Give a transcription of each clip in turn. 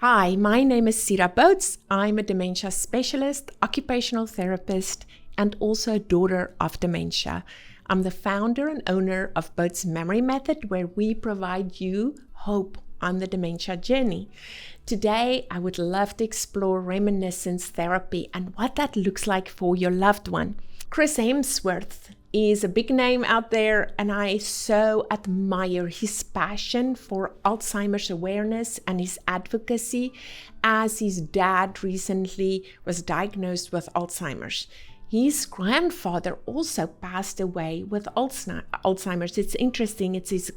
Hi, my name is Sira Botes. I'm a dementia specialist, occupational therapist, and also a daughter of dementia. I'm the founder and owner of Botes Memory Method, where we provide you hope on the dementia journey. Today, I would love to explore reminiscence therapy and what that looks like for your loved one. Chris Hemsworth is a big name out there, and I so admire his passion for Alzheimer's awareness and his advocacy, as his dad recently was diagnosed with Alzheimer's. His grandfather also passed away with Alzheimer's. It's interesting, it's his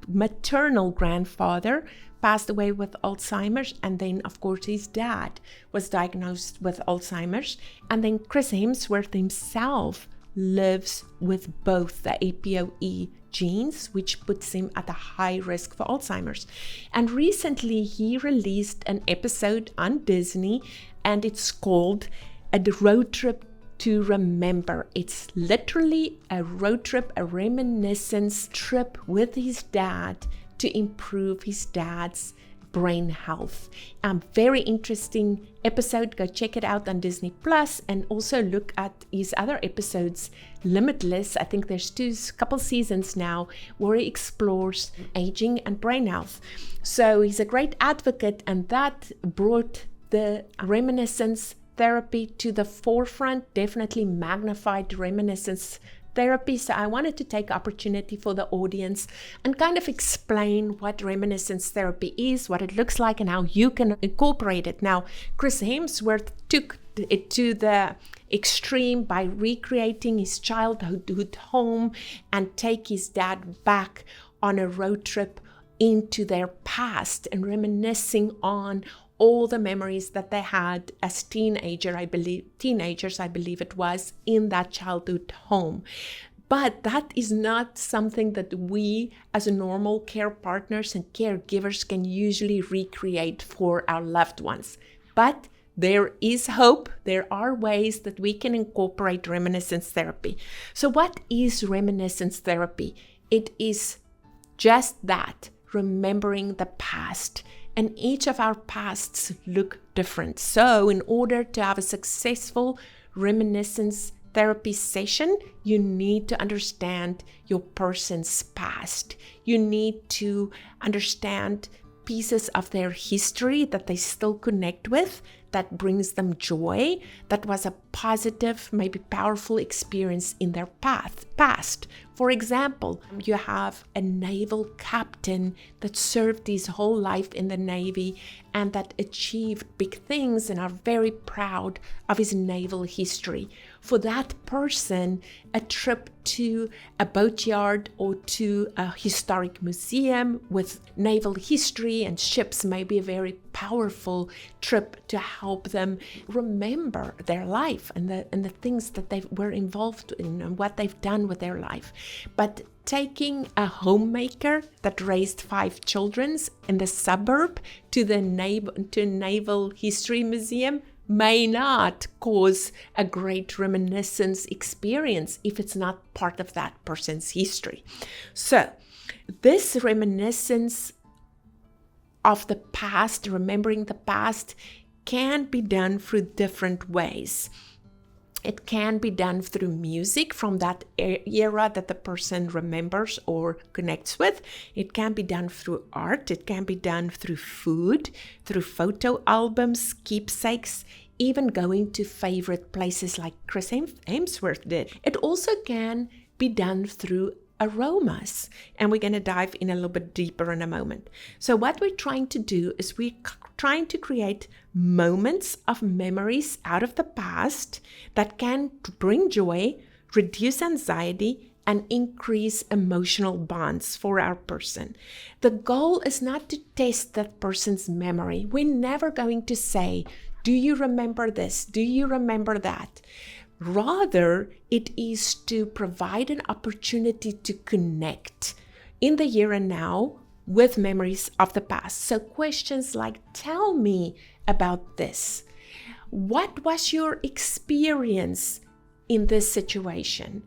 maternal grandfather passed away with Alzheimer's, and then of course his dad was diagnosed with Alzheimer's, and then Chris Hemsworth himself lives with both the APOE genes, which puts him at a high risk for Alzheimer's. And recently he released an episode on Disney, and it's called A Road Trip to Remember. It's literally a road trip, a reminiscence trip with his dad to improve his dad's brain health. Very interesting episode. Go check it out on Disney Plus, and also look at his other episodes, Limitless. I think there's couple seasons now where he explores aging and brain health. So he's a great advocate, and that brought the reminiscence therapy to the forefront, definitely magnified reminiscence therapy. So I wanted to take opportunity for the audience and kind of explain what reminiscence therapy is, what it looks like, and how you can incorporate it. Now, Chris Hemsworth took it to the extreme by recreating his childhood home and take his dad back on a road trip into their past and reminiscing on all the memories that they had as teenagers, I believe it was, in that childhood home. But that is not something that we as normal care partners and caregivers can usually recreate for our loved ones. But there is hope. There are ways that we can incorporate reminiscence therapy. So what is reminiscence therapy? It is just that, remembering the past. And each of our pasts look different. So in order to have a successful reminiscence therapy session, you need to understand your person's past. You need to understand pieces of their history that they still connect with, that brings them joy, that was a positive, maybe powerful experience in their past. For example, you have a naval captain that served his whole life in the Navy and that achieved big things and are very proud of his naval history. For that person, a trip to a boatyard or to a historic museum with naval history and ships may be a very powerful trip to help them remember their life and the things that they were involved in and what they've done with their life. But taking a homemaker that raised 5 children in the suburb to a naval history museum may not cause a great reminiscence experience if it's not part of that person's history. So this reminiscence of the past, remembering the past, can be done through different ways. It can be done through music from that era that the person remembers or connects with. It can be done through art. It can be done through food, through photo albums, keepsakes, even going to favorite places like Chris Hemsworth did. It also can be done through aromas, and we're going to dive in a little bit deeper in a moment. So what we're trying to do is we're trying to create moments of memories out of the past that can bring joy, reduce anxiety, and increase emotional bonds for our person. The goal is not to test that person's memory. We're never going to say, do you remember this? Do you remember that? Rather, it is to provide an opportunity to connect in the here and now with memories of the past. So questions like, tell me about this. What was your experience in this situation?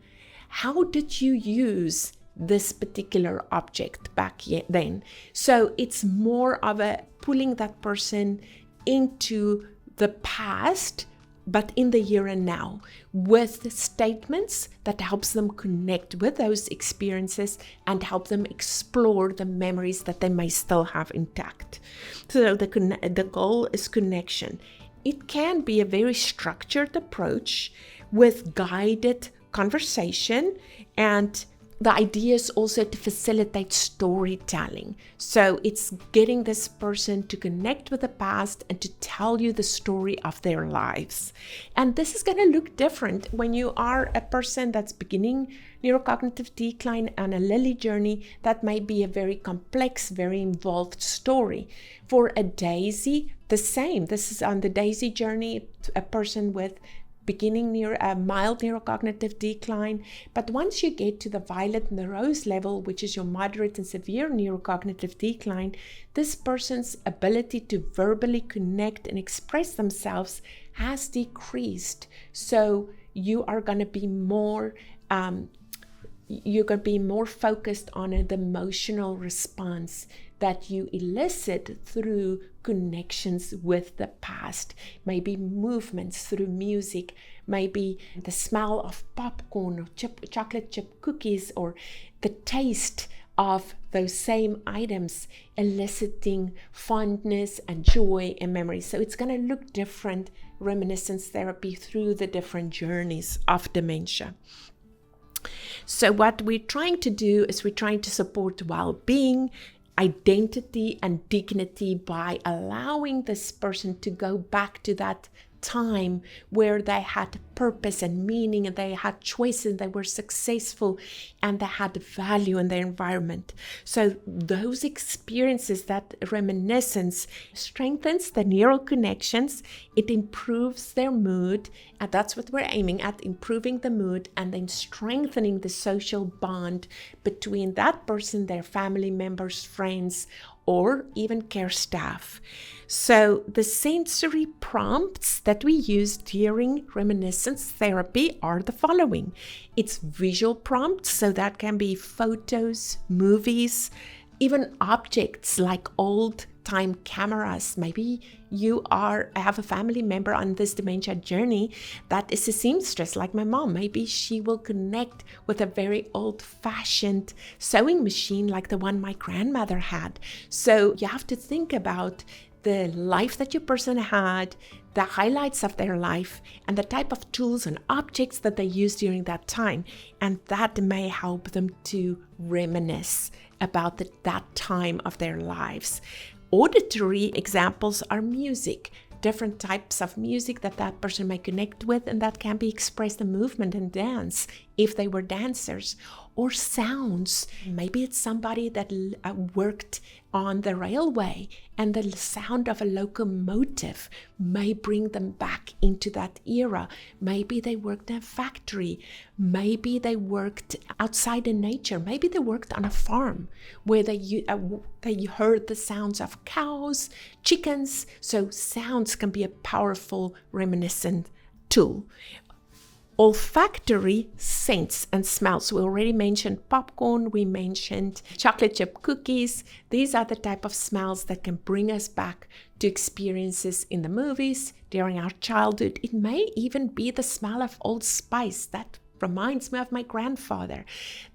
How did you use this particular object back then? So it's more of a pulling that person into the past, but in the here and now, with statements that helps them connect with those experiences and help them explore the memories that they may still have intact. So the goal is connection. It can be a very structured approach with guided conversation, and the idea is also to facilitate storytelling. So it's getting this person to connect with the past and to tell you the story of their lives. And this is going to look different when you are a person that's beginning neurocognitive decline and a Lily journey. That may be a very complex, very involved story. For a Daisy, the same. This is on the Daisy journey, a person with beginning near a mild neurocognitive decline. But once you get to the Violet and the Rose level, which is your moderate and severe neurocognitive decline, this person's ability to verbally connect and express themselves has decreased. So you are going to be more focused on the emotional response that you elicit through connections with the past. Maybe movements through music, maybe the smell of popcorn or chocolate chip cookies, or the taste of those same items eliciting fondness and joy and memory. So it's going to look different, reminiscence therapy, through the different journeys of dementia. So what we're trying to do is we're trying to support well-being, identity, and dignity by allowing this person to go back to that time where they had purpose and meaning, and they had choices, and they were successful, and they had value in their environment. So those experiences, that reminiscence, strengthens the neural connections, it improves their mood, and that's what we're aiming at, improving the mood and then strengthening the social bond between that person, their family members, friends, or even care staff. So the sensory prompts that we use during reminiscence therapy are the following. It's visual prompts, so that can be photos, movies, even objects like old time cameras. Maybe you have a family member on this dementia journey that is a seamstress like my mom. Maybe she will connect with a very old-fashioned sewing machine like the one my grandmother had. So you have to think about the life that your person had, the highlights of their life, and the type of tools and objects that they used during that time. And that may help them to reminisce about that time of their lives. Auditory examples are music, different types of music that person may connect with, and that can be expressed in movement and dance if they were dancers. Or sounds. Maybe it's somebody that worked on the railway, and the sound of a locomotive may bring them back into that era. Maybe they worked in a factory. Maybe they worked outside in nature. Maybe they worked on a farm where they heard the sounds of cows, chickens. So sounds can be a powerful reminiscent tool. Olfactory scents and smells. We already mentioned popcorn, we mentioned chocolate chip cookies. These are the type of smells that can bring us back to experiences in the movies during our childhood. It may even be the smell of Old Spice. That reminds me of my grandfather.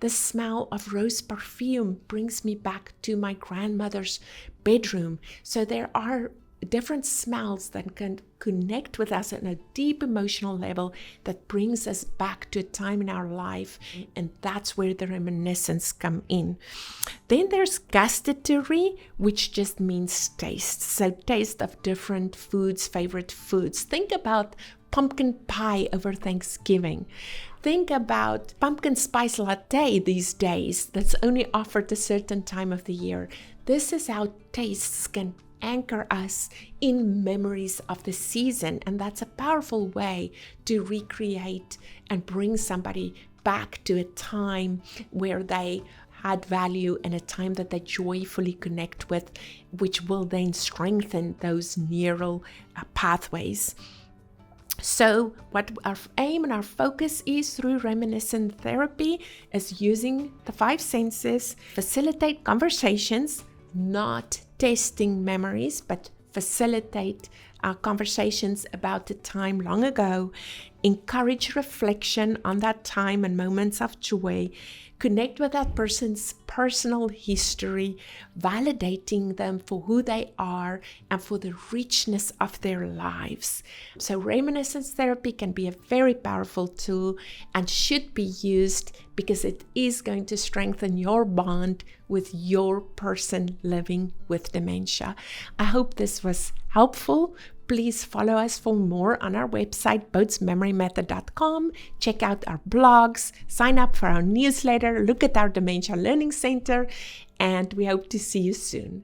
The smell of rose perfume brings me back to my grandmother's bedroom. So there are different smells that can connect with us at a deep emotional level that brings us back to a time in our life, and that's where the reminiscence come in. Then there's gustatory, which just means taste. So taste of different foods, favorite foods. Think about pumpkin pie over Thanksgiving. Think about pumpkin spice latte these days that's only offered a certain time of the year. This is how tastes can anchor us in memories of the season, and that's a powerful way to recreate and bring somebody back to a time where they had value and a time that they joyfully connect with, which will then strengthen those neural pathways. So what our aim and our focus is through reminiscent therapy is using the 5 senses, facilitate conversations, not testing memories, but facilitate conversations about the time long ago, encourage reflection on that time and moments of joy, connect with that person's personal history, validating them for who they are and for the richness of their lives. So reminiscence therapy can be a very powerful tool and should be used because it is going to strengthen your bond with your person living with dementia. I hope this was helpful. Please follow us for more on our website, botesmemorymethod.com. Check out our blogs, sign up for our newsletter, look at our Dementia Learning Center, and we hope to see you soon.